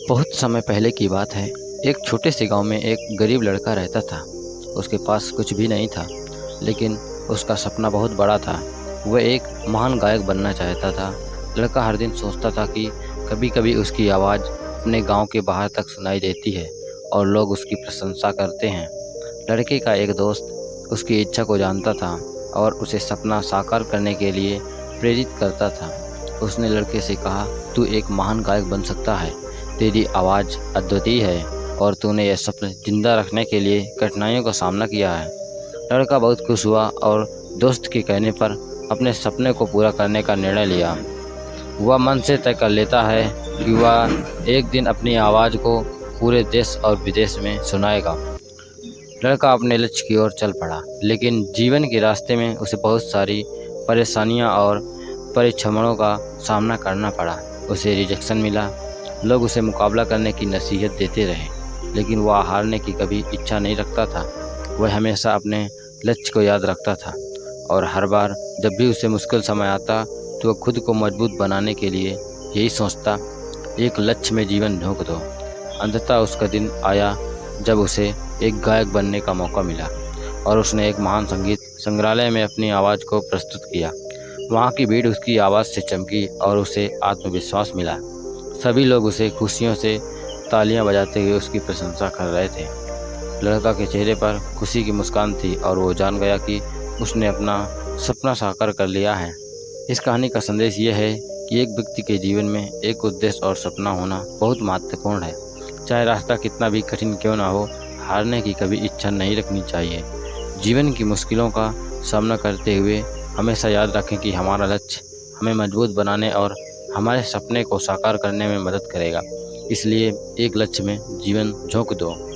बहुत समय पहले की बात है। एक छोटे से गांव में एक गरीब लड़का रहता था। उसके पास कुछ भी नहीं था, लेकिन उसका सपना बहुत बड़ा था। वह एक महान गायक बनना चाहता था। लड़का हर दिन सोचता था कि कभी-कभी उसकी आवाज़ अपने गांव के बाहर तक सुनाई देती है और लोग उसकी प्रशंसा करते हैं। लड़के का एक दोस्त उसकी इच्छा को जानता था और उसे सपना साकार करने के लिए प्रेरित करता था। उसने लड़के से कहा, तू एक महान गायक बन सकता है। तेरी आवाज़ अद्वितीय है और तूने यह सपना जिंदा रखने के लिए कठिनाइयों का सामना किया है। लड़का बहुत खुश हुआ और दोस्त के कहने पर अपने सपने को पूरा करने का निर्णय लिया। वह मन से तय कर लेता है कि वह एक दिन अपनी आवाज़ को पूरे देश और विदेश में सुनाएगा। लड़का अपने लक्ष्य की ओर चल पड़ा, लेकिन जीवन के रास्ते में उसे बहुत सारी परेशानियां और परीक्षणों का सामना करना पड़ा। उसे रिजेक्शन मिला, लोग उसे मुकाबला करने की नसीहत देते रहे, लेकिन वह हारने की कभी इच्छा नहीं रखता था। वह हमेशा अपने लक्ष्य को याद रखता था और हर बार जब भी उसे मुश्किल समय आता तो वह खुद को मजबूत बनाने के लिए यही सोचता, एक लक्ष्य में जीवन झोंक दो। अंततः उसका दिन आया जब उसे एक गायक बनने का मौका मिला और उसने एक महान संगीत संग्रहालय में अपनी आवाज़ को प्रस्तुत किया। वहाँ की भीड़ उसकी आवाज़ से चमकी और उसे आत्मविश्वास मिला। सभी लोग उसे खुशियों से तालियां बजाते हुए उसकी प्रशंसा कर रहे थे। लड़का के चेहरे पर खुशी की मुस्कान थी और वो जान गया कि उसने अपना सपना साकार कर लिया है। इस कहानी का संदेश ये है कि एक व्यक्ति के जीवन में एक उद्देश्य और सपना होना बहुत महत्वपूर्ण है। चाहे रास्ता कितना भी कठिन क्यों ना हो, हारने की कभी इच्छा नहीं रखनी चाहिए। जीवन की मुश्किलों का सामना करते हुए हमेशा याद रखें कि हमारा लक्ष्य हमें मजबूत बनाने और हमारे सपने को साकार करने में मदद करेगा। इसलिए एक लक्ष्य में जीवन झोंक दो।